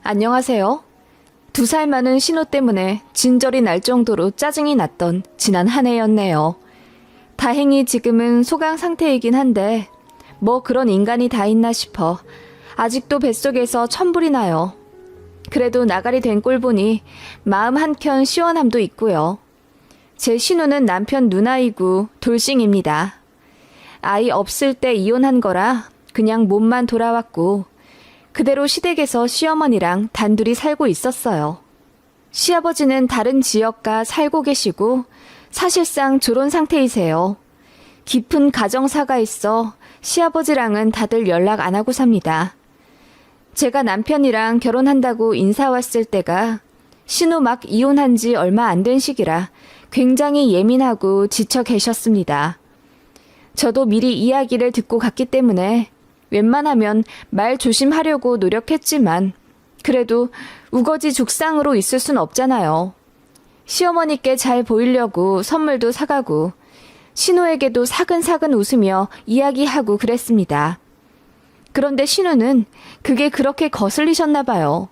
안녕하세요. 2살 많은 신우 때문에 진절이 날 정도로 짜증이 났던 지난 한 해였네요. 다행히 지금은 소강 상태이긴 한데 뭐 그런 인간이 다 있나 싶어 아직도 뱃속에서 천불이 나요. 그래도 나가리 된 꼴 보니 마음 한켠 시원함도 있고요. 제 신우는 남편 누나이고 돌싱입니다. 아이 없을 때 이혼한 거라 그냥 몸만 돌아왔고 그대로 시댁에서 시어머니랑 단둘이 살고 있었어요. 시아버지는 다른 지역가 살고 계시고 사실상 졸혼 상태이세요. 깊은 가정사가 있어 시아버지랑은 다들 연락 안 하고 삽니다. 제가 남편이랑 결혼한다고 인사 왔을 때가 신우 막 이혼한 지 얼마 안 된 시기라 굉장히 예민하고 지쳐 계셨습니다. 저도 미리 이야기를 듣고 갔기 때문에 웬만하면 말 조심하려고 노력했지만 그래도 우거지 죽상으로 있을 순 없잖아요. 시어머니께 잘 보이려고 선물도 사가고 신우에게도 사근사근 웃으며 이야기하고 그랬습니다. 그런데 신우는 그게 그렇게 거슬리셨나 봐요.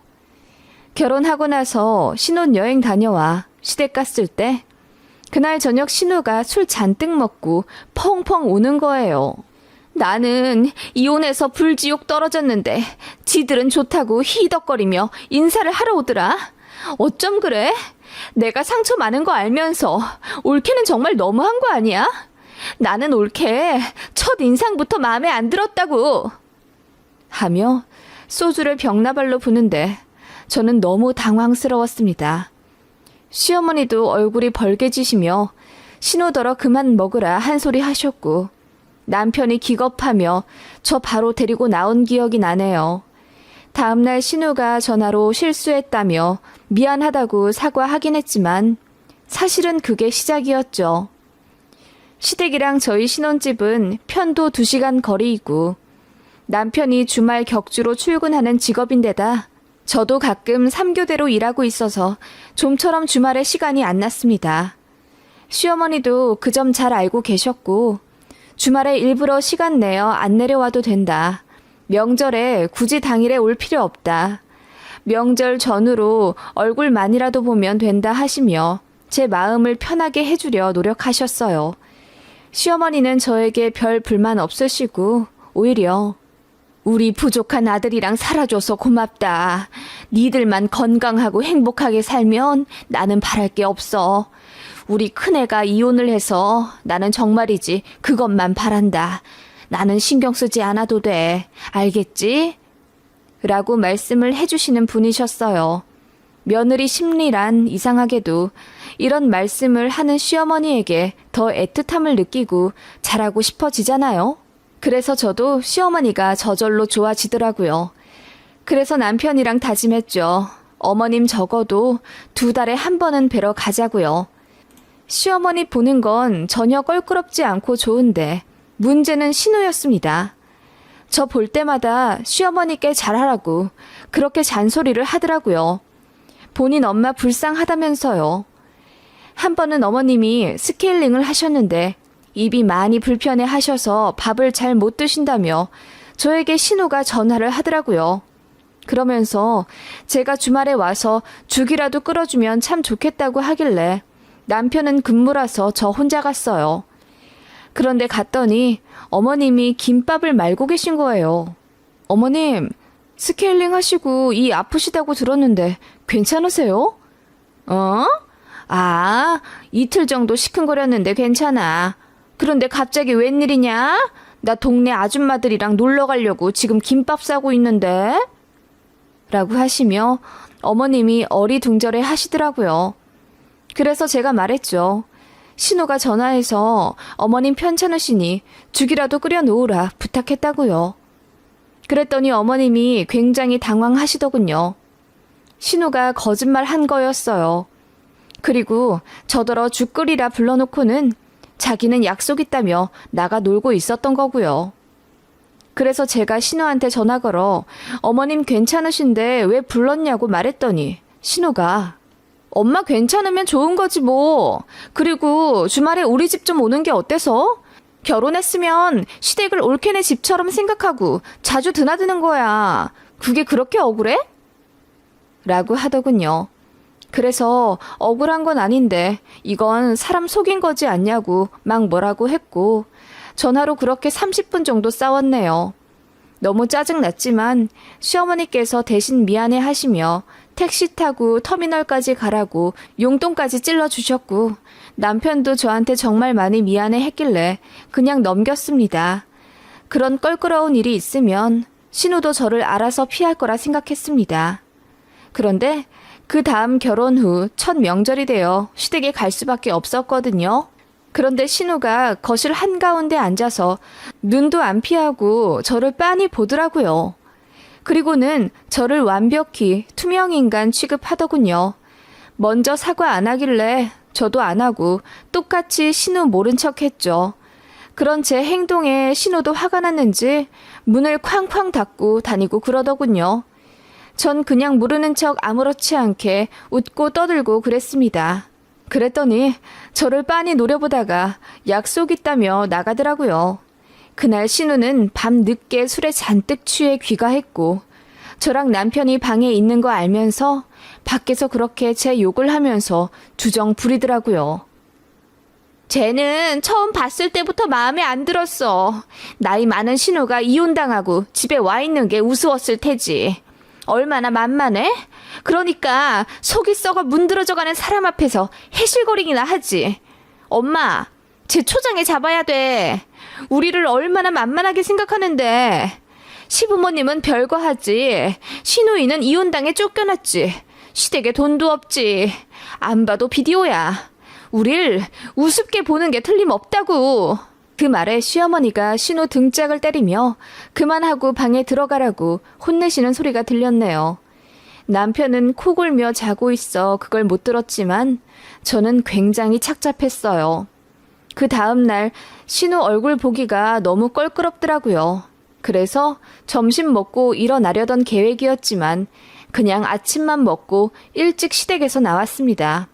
결혼하고 나서 신혼여행 다녀와 시댁 갔을 때 그날 저녁 신우가 술 잔뜩 먹고 펑펑 우는 거예요. 나는 이혼해서 불지옥 떨어졌는데 지들은 좋다고 히덕거리며 인사를 하러 오더라. 어쩜 그래? 내가 상처 많은 거 알면서 올케는 정말 너무한 거 아니야? 나는 올케 첫 인상부터 마음에 안 들었다고. 하며 소주를 벽나발로 부는데 저는 너무 당황스러웠습니다. 시어머니도 얼굴이 벌개지시며 신우더러 그만 먹으라 한 소리 하셨고 남편이 기겁하며 저 바로 데리고 나온 기억이 나네요. 다음날 신우가 전화로 실수했다며 미안하다고 사과하긴 했지만 사실은 그게 시작이었죠. 시댁이랑 저희 신혼집은 편도 2시간 거리이고 남편이 주말 격주로 출근하는 직업인데다 저도 가끔 3교대로 일하고 있어서 좀처럼 주말에 시간이 안 났습니다. 시어머니도 그 점 잘 알고 계셨고 주말에 일부러 시간 내어 안 내려와도 된다. 명절에 굳이 당일에 올 필요 없다. 명절 전후로 얼굴만이라도 보면 된다 하시며 제 마음을 편하게 해주려 노력하셨어요. 시어머니는 저에게 별 불만 없으시고 오히려 우리 부족한 아들이랑 살아줘서 고맙다. 니들만 건강하고 행복하게 살면 나는 바랄 게 없어. 우리 큰애가 이혼을 해서 나는 정말이지 그것만 바란다. 나는 신경 쓰지 않아도 돼. 알겠지? 라고 말씀을 해주시는 분이셨어요. 며느리 심리란 이상하게도 이런 말씀을 하는 시어머니에게 더 애틋함을 느끼고 잘하고 싶어지잖아요. 그래서 저도 시어머니가 저절로 좋아지더라고요. 그래서 남편이랑 다짐했죠. 어머님 적어도 2달에 한 번은 뵈러 가자고요. 시어머니 보는 건 전혀 껄끄럽지 않고 좋은데 문제는 신우였습니다. 저 볼 때마다 시어머니께 잘하라고 그렇게 잔소리를 하더라고요. 본인 엄마 불쌍하다면서요. 한 번은 어머님이 스케일링을 하셨는데 입이 많이 불편해 하셔서 밥을 잘 못 드신다며 저에게 신우가 전화를 하더라고요. 그러면서 제가 주말에 와서 죽이라도 끓여주면 참 좋겠다고 하길래 남편은 근무라서 저 혼자 갔어요. 그런데 갔더니 어머님이 김밥을 말고 계신 거예요. 어머님, 스케일링 하시고 이 아프시다고 들었는데 괜찮으세요? 이틀 정도 시큰거렸는데 괜찮아. 그런데 갑자기 웬일이냐? 나 동네 아줌마들이랑 놀러 가려고 지금 김밥 싸고 있는데? 라고 하시며 어머님이 어리둥절해 하시더라고요. 그래서 제가 말했죠. 신우가 전화해서 어머님 편찮으시니 죽이라도 끓여 놓으라 부탁했다고요. 그랬더니 어머님이 굉장히 당황하시더군요. 신우가 거짓말 한 거였어요. 그리고 저더러 죽 끓이라 불러놓고는 자기는 약속 있다며 나가 놀고 있었던 거고요. 그래서 제가 신우한테 전화 걸어 어머님 괜찮으신데 왜 불렀냐고 말했더니 신우가 엄마 괜찮으면 좋은 거지 뭐. 그리고 주말에 우리 집 좀 오는 게 어때서? 결혼했으면 시댁을 올케네 집처럼 생각하고 자주 드나드는 거야. 그게 그렇게 억울해? 라고 하더군요. 그래서 억울한 건 아닌데 이건 사람 속인 거지 않냐고 막 뭐라고 했고 전화로 그렇게 30분 정도 싸웠네요. 너무 짜증났지만 시어머니께서 대신 미안해 하시며 택시 타고 터미널까지 가라고 용돈까지 찔러주셨고 남편도 저한테 정말 많이 미안해 했길래 그냥 넘겼습니다. 그런 껄끄러운 일이 있으면 신우도 저를 알아서 피할 거라 생각했습니다. 그런데 그 다음 결혼 후 첫 명절이 되어 시댁에 갈 수밖에 없었거든요. 그런데 신우가 거실 한가운데 앉아서 눈도 안 피하고 저를 빤히 보더라고요. 그리고는 저를 완벽히 투명인간 취급하더군요. 먼저 사과 안 하길래 저도 안 하고 똑같이 신우 모른 척 했죠. 그런 제 행동에 신우도 화가 났는지 문을 쾅쾅 닫고 다니고 그러더군요. 전 그냥 모르는 척 아무렇지 않게 웃고 떠들고 그랬습니다. 그랬더니 저를 빤히 노려보다가 약속 있다며 나가더라고요. 그날 신우는 밤 늦게 술에 잔뜩 취해 귀가했고 저랑 남편이 방에 있는 거 알면서 밖에서 그렇게 제 욕을 하면서 주정 부리더라고요. 쟤는 처음 봤을 때부터 마음에 안 들었어. 나이 많은 신우가 이혼당하고 집에 와 있는 게 우스웠을 테지. 얼마나 만만해? 그러니까 속이 썩어 문드러져가는 사람 앞에서 해실거리기나 하지. 엄마, 쟤 초장에 잡아야 돼. 우리를 얼마나 만만하게 생각하는데. 시부모님은 별거 하지. 시누이는 이혼당해 쫓겨났지. 시댁에 돈도 없지. 안 봐도 비디오야. 우릴 우습게 보는 게 틀림없다고. 그 말에 시어머니가 신우 등짝을 때리며 그만하고 방에 들어가라고 혼내시는 소리가 들렸네요. 남편은 코 골며 자고 있어 그걸 못 들었지만 저는 굉장히 착잡했어요. 그 다음 날 신우 얼굴 보기가 너무 껄끄럽더라고요. 그래서 점심 먹고 일어나려던 계획이었지만 그냥 아침만 먹고 일찍 시댁에서 나왔습니다.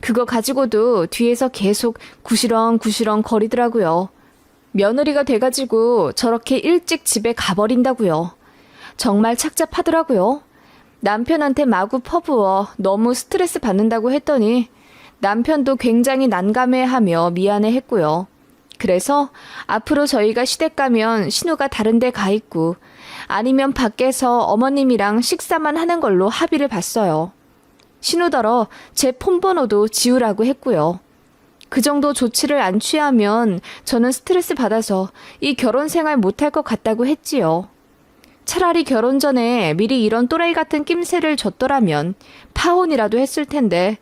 그거 가지고도 뒤에서 계속 구시렁구시렁 거리더라고요. 며느리가 돼가지고 저렇게 일찍 집에 가버린다고요. 정말 착잡하더라고요. 남편한테 마구 퍼부어 너무 스트레스 받는다고 했더니 남편도 굉장히 난감해하며 미안해했고요. 그래서 앞으로 저희가 시댁 가면 신우가 다른 데 가 있고 아니면 밖에서 어머님이랑 식사만 하는 걸로 합의를 봤어요. 신우더러 제 폰번호도 지우라고 했고요. 그 정도 조치를 안 취하면 저는 스트레스 받아서 이 결혼 생활 못할 것 같다고 했지요. 차라리 결혼 전에 미리 이런 또라이 같은 낌새를 줬더라면 파혼이라도 했을 텐데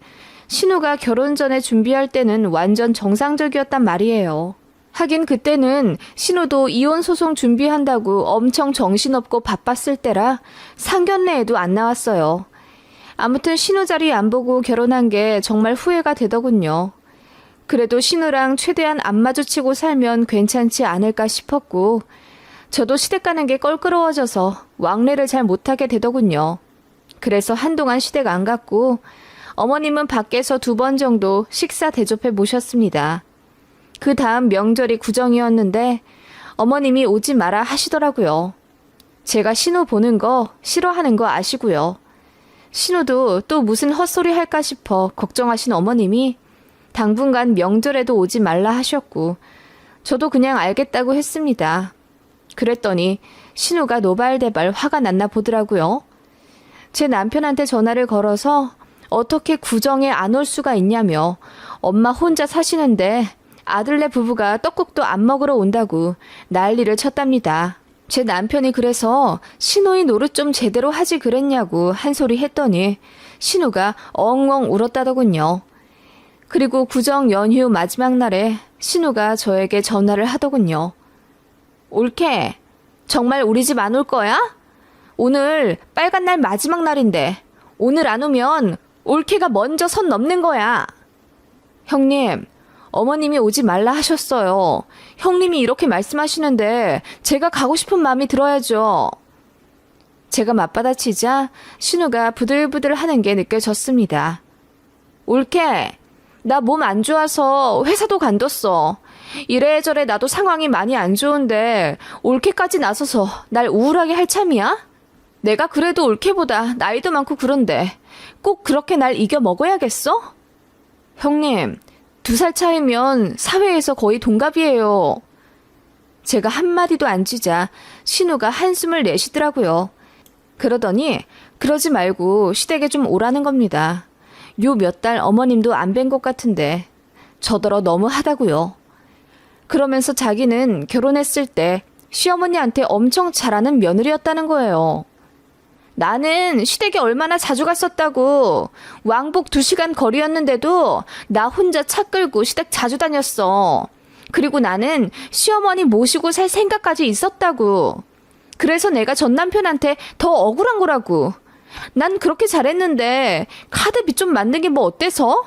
신우가 결혼 전에 준비할 때는 완전 정상적이었단 말이에요. 하긴 그때는 신우도 이혼 소송 준비한다고 엄청 정신없고 바빴을 때라 상견례에도 안 나왔어요. 아무튼 신우 자리 안 보고 결혼한 게 정말 후회가 되더군요. 그래도 신우랑 최대한 안 마주치고 살면 괜찮지 않을까 싶었고 저도 시댁 가는 게 껄끄러워져서 왕래를 잘 못하게 되더군요. 그래서 한동안 시댁 안 갔고 어머님은 밖에서 2번 정도 식사 대접해 모셨습니다. 그 다음 명절이 구정이었는데 어머님이 오지 마라 하시더라고요. 제가 신우 보는 거 싫어하는 거 아시고요. 신우도 또 무슨 헛소리 할까 싶어 걱정하신 어머님이 당분간 명절에도 오지 말라 하셨고 저도 그냥 알겠다고 했습니다. 그랬더니 신우가 노발대발 화가 났나 보더라고요. 제 남편한테 전화를 걸어서 어떻게 구정에 안 올 수가 있냐며 엄마 혼자 사시는데 아들네 부부가 떡국도 안 먹으러 온다고 난리를 쳤답니다. 제 남편이 그래서 신우이 노릇 좀 제대로 하지 그랬냐고 한 소리 했더니 신우가 엉엉 울었다더군요. 그리고 구정 연휴 마지막 날에 신우가 저에게 전화를 하더군요. 올케, 정말 우리 집 안 올 거야? 오늘 빨간 날 마지막 날인데 오늘 안 오면 올케가 먼저 선 넘는 거야. 형님, 어머님이 오지 말라 하셨어요. 형님이 이렇게 말씀하시는데 제가 가고 싶은 마음이 들어야죠. 제가 맞받아치자 신우가 부들부들 하는 게 느껴졌습니다. 올케, 나 몸 안 좋아서 회사도 간뒀어. 이래저래 나도 상황이 많이 안 좋은데 올케까지 나서서 날 우울하게 할 참이야? 내가 그래도 올케보다 나이도 많고 그런데 꼭 그렇게 날 이겨 먹어야겠어? 형님, 2살 차이면 사회에서 거의 동갑이에요. 제가 한마디도 안 쥐자 신우가 한숨을 내쉬더라고요. 그러더니 그러지 말고 시댁에 좀 오라는 겁니다. 요 몇 달 어머님도 안 뵌 것 같은데 저더러 너무하다고요. 그러면서 자기는 결혼했을 때 시어머니한테 엄청 잘하는 며느리였다는 거예요. 나는 시댁에 얼마나 자주 갔었다고. 왕복 2시간 거리였는데도 나 혼자 차 끌고 시댁 자주 다녔어. 그리고 나는 시어머니 모시고 살 생각까지 있었다고. 그래서 내가 전 남편한테 더 억울한 거라고. 난 그렇게 잘했는데 카드비 좀 맞는 게 뭐 어때서?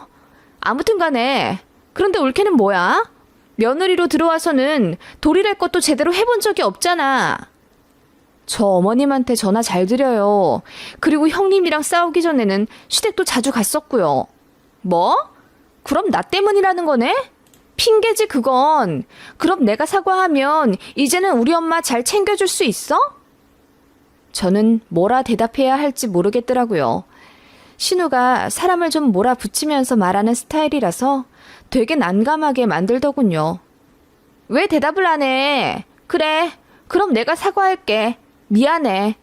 아무튼 간에. 그런데 올케는 뭐야? 며느리로 들어와서는 도리랄 것도 제대로 해본 적이 없잖아. 저 어머님한테 전화 잘 드려요. 그리고 형님이랑 싸우기 전에는 시댁도 자주 갔었고요. 뭐? 그럼 나 때문이라는 거네? 핑계지 그건. 그럼 내가 사과하면 이제는 우리 엄마 잘 챙겨줄 수 있어? 저는 뭐라 대답해야 할지 모르겠더라고요. 신우가 사람을 좀 몰아붙이면서 말하는 스타일이라서 되게 난감하게 만들더군요. 왜 대답을 안 해? 그래, 그럼 내가 사과할게. 미안해.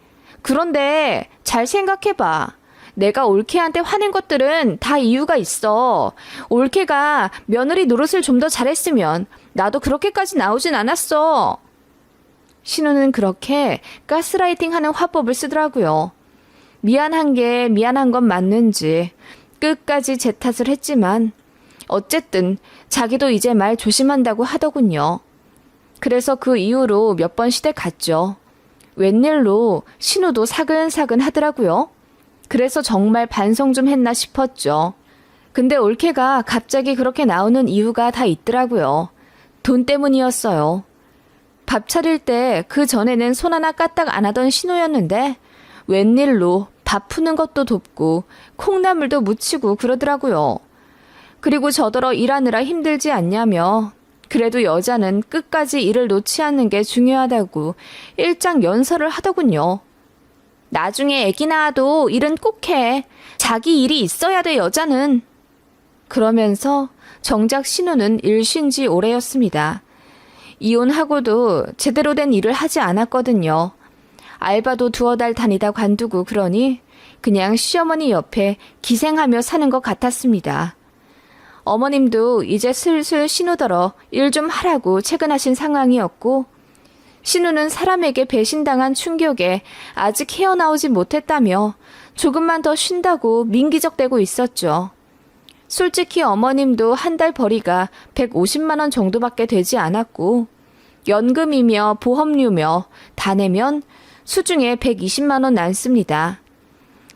그런데 잘 생각해봐. 내가 올케한테 화낸 것들은 다 이유가 있어. 올케가 며느리 노릇을 좀 더 잘했으면 나도 그렇게까지 나오진 않았어. 신우는 그렇게 가스라이팅하는 화법을 쓰더라고요. 미안한 게 미안한 건 맞는지 끝까지 제 탓을 했지만 어쨌든 자기도 이제 말 조심한다고 하더군요. 그래서 그 이후로 몇 번 시댁 갔죠. 웬일로 신우도 사근사근 하더라고요. 그래서 정말 반성 좀 했나 싶었죠. 근데 올케가 갑자기 그렇게 나오는 이유가 다 있더라고요. 돈 때문이었어요. 밥 차릴 때 그 전에는 손 하나 까딱 안 하던 신우였는데 웬일로 밥 푸는 것도 돕고 콩나물도 무치고 그러더라고요. 그리고 저더러 일하느라 힘들지 않냐며 그래도 여자는 끝까지 일을 놓지 않는 게 중요하다고 일장 연설을 하더군요. 나중에 애기 낳아도 일은 꼭 해. 자기 일이 있어야 돼, 여자는. 그러면서 정작 신우는 일 쉰 지 오래였습니다. 이혼하고도 제대로 된 일을 하지 않았거든요. 알바도 2달 다니다 관두고 그러니 그냥 시어머니 옆에 기생하며 사는 것 같았습니다. 어머님도 이제 슬슬 신우더러 일 좀 하라고 채근하신 상황이었고 신우는 사람에게 배신당한 충격에 아직 헤어나오지 못했다며 조금만 더 쉰다고 민기적대고 있었죠. 솔직히 어머님도 한 달 벌이가 150만 원 정도밖에 되지 않았고 연금이며 보험료며 다 내면 수중에 120만 원 남습니다.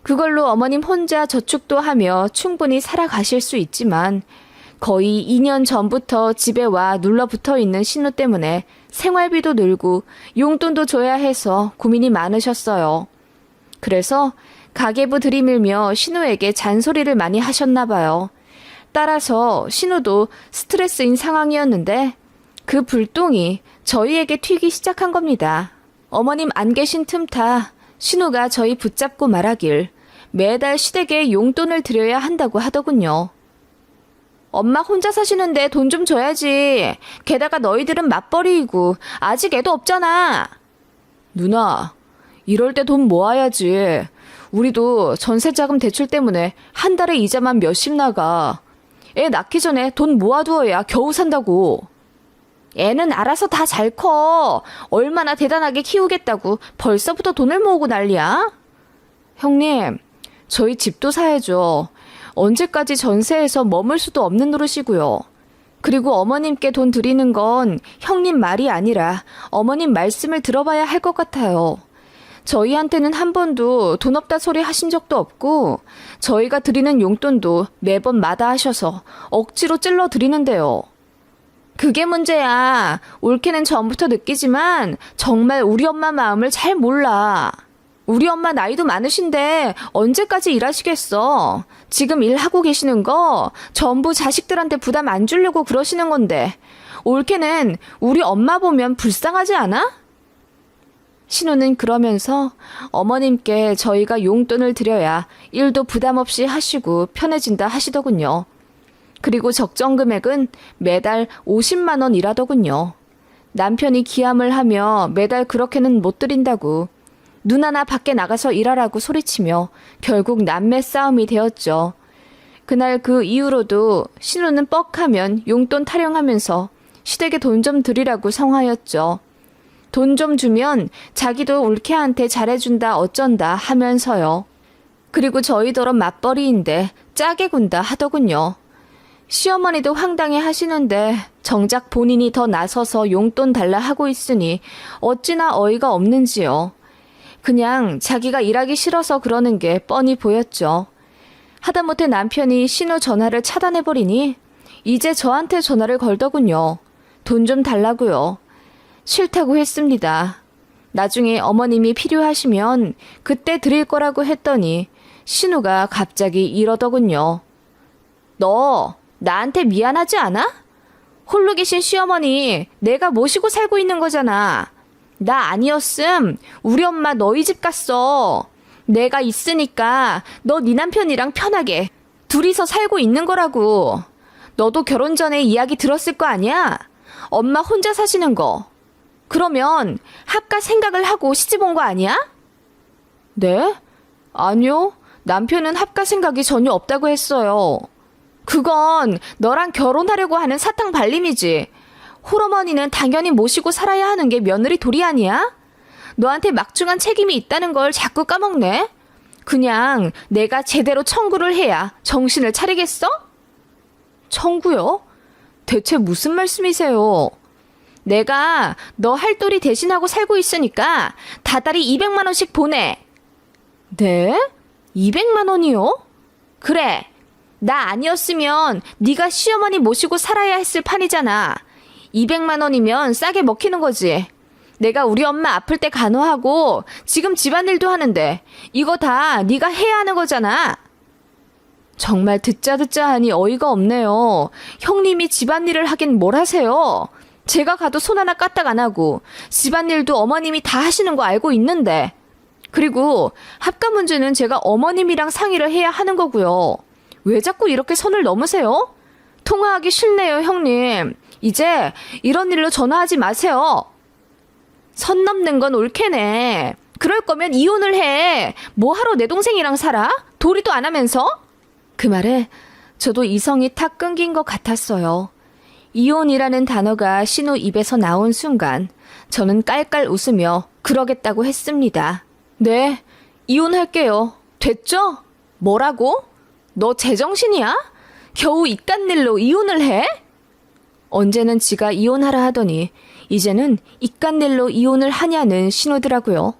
그걸로 어머님 혼자 저축도 하며 충분히 살아가실 수 있지만 거의 2년 전부터 집에 와 눌러붙어 있는 신우 때문에 생활비도 늘고 용돈도 줘야 해서 고민이 많으셨어요. 그래서 가계부 들이밀며 신우에게 잔소리를 많이 하셨나 봐요. 따라서 신우도 스트레스인 상황이었는데 그 불똥이 저희에게 튀기 시작한 겁니다. 어머님 안 계신 틈타 신우가 저희 붙잡고 말하길 매달 시댁에 용돈을 드려야 한다고 하더군요. 엄마 혼자 사시는데 돈 좀 줘야지. 게다가 너희들은 맞벌이이고 아직 애도 없잖아. 누나, 이럴 때 돈 모아야지. 우리도 전세자금 대출 때문에 한 달에 이자만 몇십 나가. 애 낳기 전에 돈 모아두어야 겨우 산다고. 애는 알아서 다 잘 커. 얼마나 대단하게 키우겠다고 벌써부터 돈을 모으고 난리야? 형님, 저희 집도 사야죠. 언제까지 전세에서 머물 수도 없는 노릇이고요. 그리고 어머님께 돈 드리는 건 형님 말이 아니라 어머님 말씀을 들어봐야 할 것 같아요. 저희한테는 한 번도 돈 없다 소리 하신 적도 없고 저희가 드리는 용돈도 매번 마다하셔서 억지로 찔러 드리는데요. 그게 문제야. 올케는 전부터 느끼지만 정말 우리 엄마 마음을 잘 몰라. 우리 엄마 나이도 많으신데 언제까지 일하시겠어. 지금 일하고 계시는 거 전부 자식들한테 부담 안 주려고 그러시는 건데 올케는 우리 엄마 보면 불쌍하지 않아? 신우는 그러면서 어머님께 저희가 용돈을 드려야 일도 부담 없이 하시고 편해진다 하시더군요. 그리고 적정 금액은 매달 50만 원이라더군요. 남편이 기함을 하며 매달 그렇게는 못 드린다고 눈 하나 밖에 나가서 일하라고 소리치며 결국 남매 싸움이 되었죠. 그날 그 이후로도 신우는 뻑하면 용돈 타령하면서 시댁에 돈 좀 드리라고 성화였죠. 돈 좀 주면 자기도 올케한테 잘해준다 어쩐다 하면서요. 그리고 저희더러 맞벌이인데 짜게 군다 하더군요. 시어머니도 황당해 하시는데 정작 본인이 더 나서서 용돈 달라 하고 있으니 어찌나 어이가 없는지요. 그냥 자기가 일하기 싫어서 그러는 게 뻔히 보였죠. 하다못해 남편이 신우 전화를 차단해버리니 이제 저한테 전화를 걸더군요. 돈 좀 달라고요. 싫다고 했습니다. 나중에 어머님이 필요하시면 그때 드릴 거라고 했더니 신우가 갑자기 이러더군요. 너 나한테 미안하지 않아? 홀로 계신 시어머니 내가 모시고 살고 있는 거잖아. 나 아니었음 우리 엄마 너희 집 갔어. 내가 있으니까 너 네 남편이랑 편하게 둘이서 살고 있는 거라고. 너도 결혼 전에 이야기 들었을 거 아니야? 엄마 혼자 사시는 거. 그러면 합가 생각을 하고 시집 온 거 아니야? 네? 아니요. 남편은 합가 생각이 전혀 없다고 했어요. 그건 너랑 결혼하려고 하는 사탕 발림이지. 홀어머니는 당연히 모시고 살아야 하는 게 며느리 도리 아니야? 너한테 막중한 책임이 있다는 걸 자꾸 까먹네. 그냥 내가 제대로 청구를 해야 정신을 차리겠어? 청구요? 대체 무슨 말씀이세요? 내가 너 할돌이 대신하고 살고 있으니까 다달이 200만 원씩 보내. 네? 200만 원이요? 그래. 나 아니었으면 네가 시어머니 모시고 살아야 했을 판이잖아. 200만 원이면 싸게 먹히는 거지. 내가 우리 엄마 아플 때 간호하고 지금 집안일도 하는데 이거 다 네가 해야 하는 거잖아. 정말 듣자 하니 어이가 없네요. 형님이 집안일을 하긴 뭘 하세요. 제가 가도 손 하나 까딱 안 하고 집안일도 어머님이 다 하시는 거 알고 있는데. 그리고 합가 문제는 제가 어머님이랑 상의를 해야 하는 거고요. 왜 자꾸 이렇게 선을 넘으세요? 통화하기 싫네요, 형님. 이제 이런 일로 전화하지 마세요. 선 넘는 건 옳게네. 그럴 거면 이혼을 해. 뭐하러 내 동생이랑 살아? 도리도 안 하면서? 그 말에 저도 이성이 탁 끊긴 것 같았어요. 이혼이라는 단어가 신우 입에서 나온 순간 저는 깔깔 웃으며 그러겠다고 했습니다. 네, 이혼할게요. 됐죠? 뭐라고? 너 제정신이야? 겨우 이깟 일로 이혼을 해? 언제는 지가 이혼하라 하더니 이제는 이깟 일로 이혼을 하냐는 신우더라고요.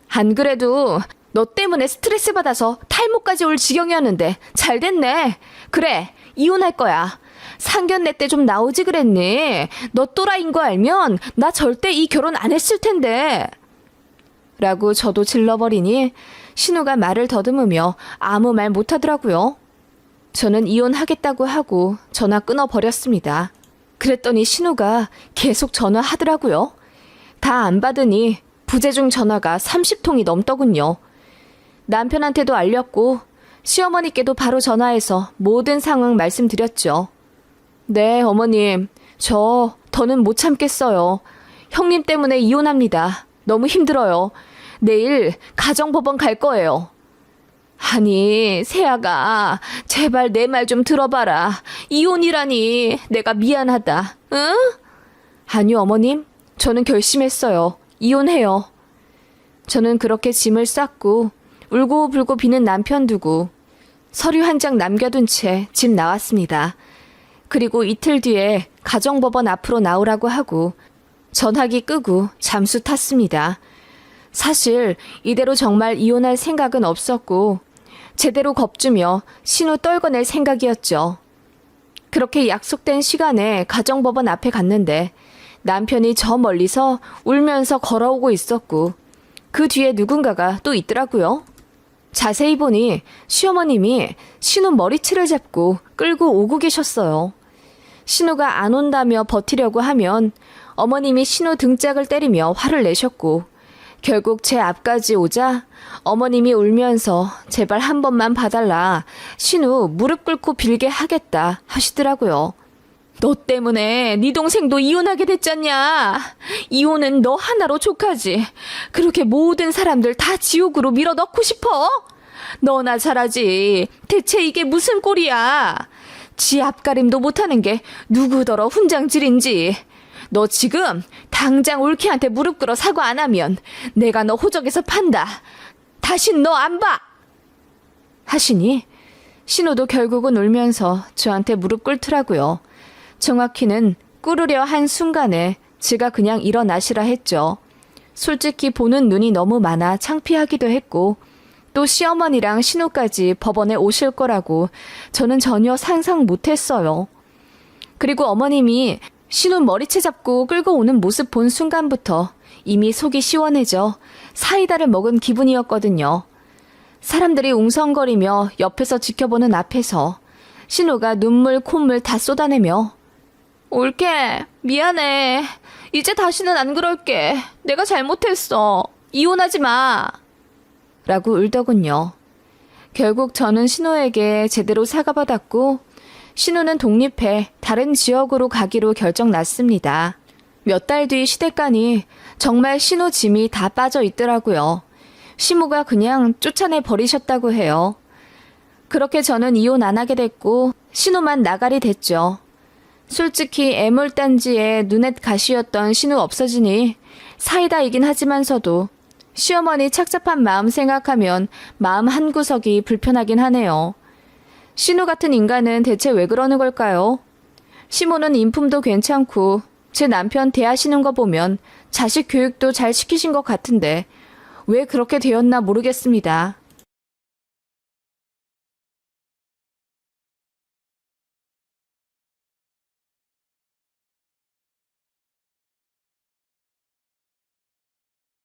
안 그래도 너 때문에 스트레스 받아서 탈모까지 올 지경이었는데 잘 됐네. 그래, 이혼할 거야. 상견례 때 좀 나오지 그랬니? 너 또라이인 거 알면 나 절대 이 결혼 안 했을 텐데. 라고 저도 질러버리니 신우가 말을 더듬으며 아무 말 못하더라고요. 저는 이혼하겠다고 하고 전화 끊어버렸습니다. 그랬더니 신우가 계속 전화하더라고요. 다 안 받으니 부재중 전화가 30통이 넘더군요. 남편한테도 알렸고 시어머니께도 바로 전화해서 모든 상황 말씀드렸죠. 네, 어머님. 저 더는 못 참겠어요. 형님 때문에 이혼합니다. 너무 힘들어요. 내일 가정법원 갈 거예요. 아니, 세아가 제발 내 말 좀 들어봐라. 이혼이라니 내가 미안하다. 응? 아니요, 어머님. 저는 결심했어요. 이혼해요. 저는 그렇게 짐을 쌌고 울고불고 비는 남편 두고 서류 한 장 남겨둔 채 집 나왔습니다. 그리고 이틀 뒤에 가정법원 앞으로 나오라고 하고 전화기 끄고 잠수 탔습니다. 사실 이대로 정말 이혼할 생각은 없었고 제대로 겁주며 신우 떨궈낼 생각이었죠. 그렇게 약속된 시간에 가정법원 앞에 갔는데 남편이 저 멀리서 울면서 걸어오고 있었고 그 뒤에 누군가가 또 있더라고요. 자세히 보니 시어머님이 신우 머리채를 잡고 끌고 오고 계셨어요. 신우가 안 온다며 버티려고 하면 어머님이 신우 등짝을 때리며 화를 내셨고 결국 제 앞까지 오자 어머님이 울면서 제발 한 번만 봐달라. 신우 무릎 꿇고 빌게 하겠다 하시더라고요. 너 때문에 네 동생도 이혼하게 됐잖냐. 이혼은 너 하나로 족하지. 그렇게 모든 사람들 다 지옥으로 밀어넣고 싶어? 너나 잘하지. 대체 이게 무슨 꼴이야. 지 앞가림도 못하는 게 누구더러 훈장질인지. 너 지금 당장 올케한테 무릎 꿇어 사과 안 하면 내가 너 호적에서 판다. 다신 너 안 봐. 하시니 신우도 결국은 울면서 저한테 무릎 꿇더라고요. 정확히는 꿇으려 한 순간에 제가 그냥 일어나시라 했죠. 솔직히 보는 눈이 너무 많아 창피하기도 했고 또 시어머니랑 신우까지 법원에 오실 거라고 저는 전혀 상상 못했어요. 그리고 어머님이 신우 머리채 잡고 끌고 오는 모습 본 순간부터 이미 속이 시원해져 사이다를 먹은 기분이었거든요. 사람들이 웅성거리며 옆에서 지켜보는 앞에서 신우가 눈물 콧물 다 쏟아내며 올케 미안해. 이제 다시는 안 그럴게. 내가 잘못했어. 이혼하지 마. 라고 울더군요. 결국 저는 신우에게 제대로 사과받았고 신우는 독립해 다른 지역으로 가기로 결정났습니다. 몇 달 뒤 시댁간이 정말 신우 짐이 다 빠져 있더라고요. 시모가 그냥 쫓아내 버리셨다고 해요. 그렇게 저는 이혼 안 하게 됐고 신우만 나가리 됐죠. 솔직히 애물단지에 눈엣 가시였던 신우 없어지니 사이다이긴 하지만서도 시어머니 착잡한 마음 생각하면 마음 한구석이 불편하긴 하네요. 신우 같은 인간은 대체 왜 그러는 걸까요? 시모는 인품도 괜찮고 제 남편 대하시는 거 보면 자식 교육도 잘 시키신 것 같은데 왜 그렇게 되었나 모르겠습니다.